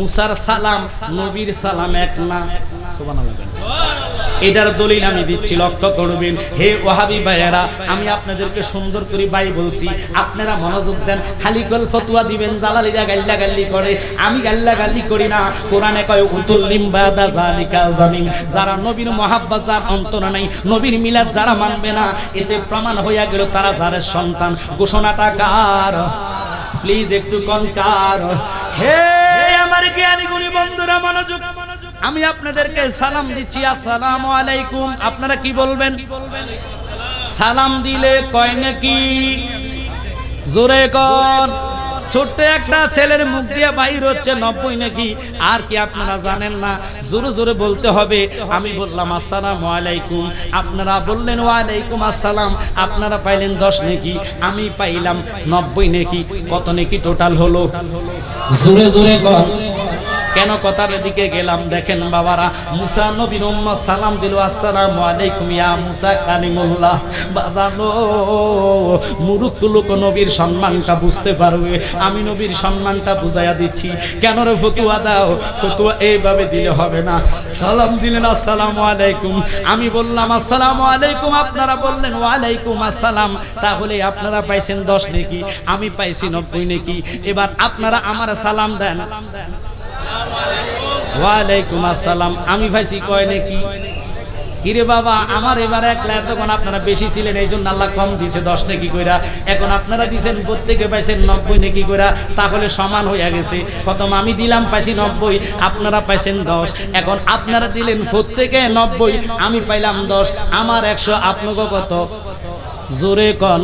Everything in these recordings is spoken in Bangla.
মুসার সালাম নবীর সালাম এক না, সুবহানাল্লাহ। এটার দলিল আমি দিচ্ছি, লক্ষ্য করবেন হে ওয়াহাবি ভাইয়েরা। আমি আপনাদেরকে সুন্দর করে বাই বলছি, আপনারা মনোযোগ দেন। খালি গল ফতোয়া দিবেন, জালালিরা গাল্লা গাল্লি করে, আমি গাল্লা গাল্লি করি না। কোরআনে কয় উতুল্লিম বাদা জালিকা জামিম, যারা নবীর মহাব্বত যার অন্তর নাই, নবীর মিলাদ যারা মানবে না, এতে প্রমাণ হইয়া গেল তারা যারের সন্তান। ঘোষণাটা কার? প্লিজ একটু কনকার। হে আমার জ্ঞানী গুণী বন্ধুরা মনোযোগ, আমি আপনাদেরকে সালাম দিচ্ছি, আসসালামু আলাইকুম। আপনারা কি বলবেন? সালাম দিলে কয় নাকি? জোরে কর। ছোট্ট একটা ছেলের মুখ দিয়ে বাইর হচ্ছে 90 নাকি। আর কি আপনারা জানেন না? জোরে জোরে বলতে হবে। আমি বললাম আসসালামু আলাইকুম, আপনারা বললেন ওয়ালাইকুম আসসালাম। আপনারা পাইলেন 10 নাকি, আমি পাইলাম 90 নাকি। কত নাকি টোটাল হলো? জোরে জোরে কর। কেন কথার দিকে গেলাম দেখেন বাবারা, মুসা নবীর উম্মত সালাম দিল, আসসালামু আলাইকুম ইয়া মুসা কালিমুল্লাহ। বাজানো মুরুখ লোক নবীর সম্মানটা বুঝতে পারবে, আমি নবীর সম্মানটা বুঝাইয়া দিচ্ছি। কেন রে ফতুয়া দাও? ফতুয়া এইভাবে দিলে হবে না। সালাম দিলেন আসসালামু আলাইকুম, আমি বললাম আসসালামু আলাইকুম, আপনারা বললেন ওয়ালাইকুম আসসালাম। তাহলে আপনারা পাইছেন 10 নাকি, আমি পাইছি 90 নাকি। এবার আপনারা আমার সালাম দেন, ওয়ালাইকুম আসসালাম, আমি পাইছি কয় নাকি? কিরে বাবা, আমার এবার একলা, তখন আপনারা বেশি ছিলেন এই জন্য আল্লাহ কম দিয়েছে 10 নাকি কইরা। এখন আপনারা দিয়েছেন প্রত্যেকে পাইছেন 90 নাকি কইরা, তাহলে সমান হইয়া গেছে। প্রথম আমি দিলাম পাইছি 90, আপনারা পাইছেন 10। এখন আপনারা দিলেন প্রত্যেকে 90, আমি পাইলাম 10, আমার 100, আপনাকে কত? জোরে কন।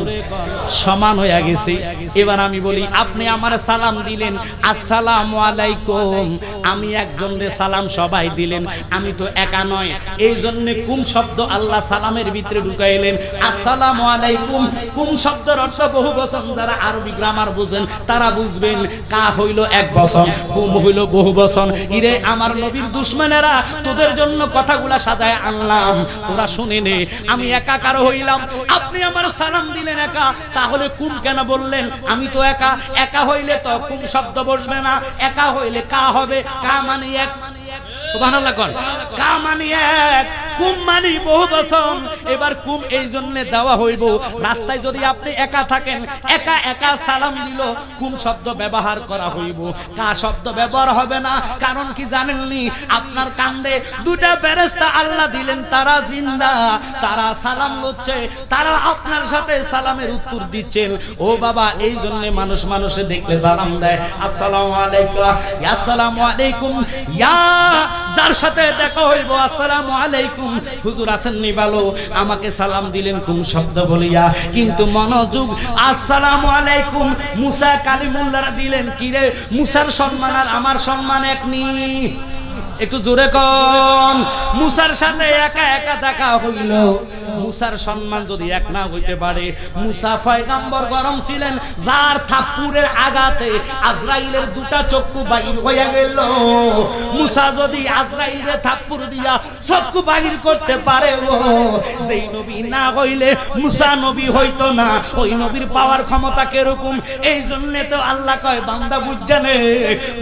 সমান হয়ে গেছে। এবার আমি বলি, আপনি আমার সালাম দিলেন আসসালামু আলাইকুম, আমি একজনের সালাম সবাই দিলেন, আমি তো একা নয়। এই জন্য কুম শব্দ আল্লাহ সালামের ভিতরে ঢুকাইলেন। আসসালামু আলাইকুম কুম শব্দের অর্থ বহু বচন। যারা আরবি গ্রামার বুঝেন তারা বুঝবেন, কা হইল এক বচন, কুম হইল বহু বচন। ইরে আমার নবীর দুশমনেরা, তোদের জন্য কথাগুলা সাজায় আনলাম, তোরা শুনে নে। আমি একাকার হইলাম, আপনি আমার সালাম দিলেন একা, তাহলে কুম কেন বললেন? আমি তো একা, একা হইলে তো কুম শব্দ বসবে না, একা হইলে কা হবে। কা মানে এক, সুবহানাল্লাহ কর। কা মানে এক, কুম মানে বহু বচন। এবার কুম এই জন্য দেওয়া হইব, রাস্তায় যদি আপনি একা থাকেন, একা একা সালাম দিল, কুম শব্দ ব্যবহার করা হইব, কা শব্দ ব্যবহার হবে না। কারণ কি জানেননি? আপনার কান্দে দুটা ফেরেশতা আল্লাহ দিলেন, তারা জিন্দা, তারা সালাম লচ্ছে, তারা আপনার সাথে সালামের উত্তর দিচ্ছেন। ও বাবা, এই জন্য মানুষ মানুষে দেখলে সালাম দেয়, আসসালামু আলাইকুম, আসসালামু আলাইকুম। ইয়া যার সাথে দেখা হইব আসসালামু আলাইকুম। হুজুর আসেননি ভালো, আমাকে সালাম দিলেন কুম শব্দ বলিয়া, কিন্তু মনোযোগ, আসসালামু আলাইকুম মুসা কালিমুল্লাহরা দিলেন। কিরে, মুসার সম্মান আর আমার সম্মান এক নি? একটু জোরে কোন। মুসার সাথে একা একা দেখা হইল, মুসার সম্মান যদি এক না হইতে পারে। মুসা পয়গম্বর গরম ছিলেন, যার থাপ্পুরের আঘাতে আজরাইলের দুটা চক্ষু বাহির হইয়া গেল। মুসা যদি আজরাইলের থাপ্পুর দিয়া চক্ষু বাহির করতে পারে, যেই নবী না হইলে মুসা নবী হইতো না। ওই নবীর পাওয়ার ক্ষমতা কিরকম? এই জন্য তো আল্লাহ কয়, বান্দা বুঝজানে।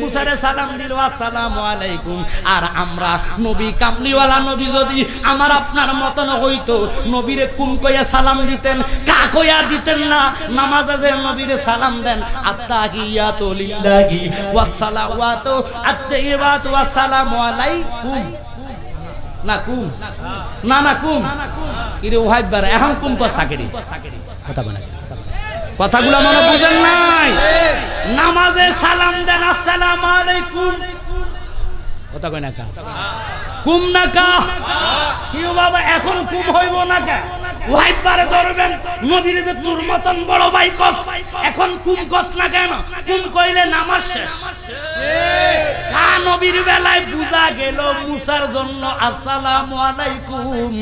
মুসারে সালাম দিল আসসালামু আলাইকুম। আর আমরা নবী কামলিওয়ালা নবী যদি আমার আপনার মতন হইতো, নবীরে কুম কইয়া সালাম দিতেন, কা কইয়া দিতেন না। নামাজে যে নবীরে সালাম দেন, আত্তাহিয়াতু লিল্লাহি ওয়াস সালাওয়াতু আত-তাইয়্যিবাতু ওয়াস সালামু আলাইকুম। না কুম, না না কুম। কিরে ওহাইবার এখন কুম কর সাকেরি কথা বলে, কথাগুলো মনে বুঝেন নাই? নামাজে সালাম দেন আসসালামু আলাইকুম, কথা কয় না কা কুম না কা। কি বাবা, এখন কুম হইব না কা? ওয়াইবারে ধরবেন নবীর যে তোর মতন বড় ভাই কস, এখন কুম কস না কেন? কুম কইলে নামাজ শেষ। কা নবীর বেলায় বুঝা গেল মুসার জন্য আসসালামু আলাইকুম,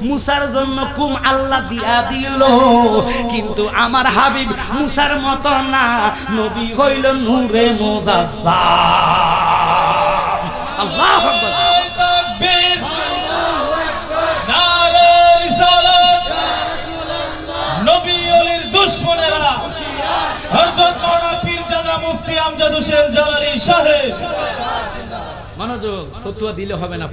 মুসার জন্য কুম আল্লাহ দিয়া দিল। কিন্তু আমার হাবিব মুসার মত না, নবী হইল নূরে মুজাজ্জাম। আল্লাহু আকবার। হযরত মাওলানা পীরজাদা মুফতি আমজাদ হোসেন জালালী সাহেব মনোযোগ, ফতুয়া দিলে হবে না।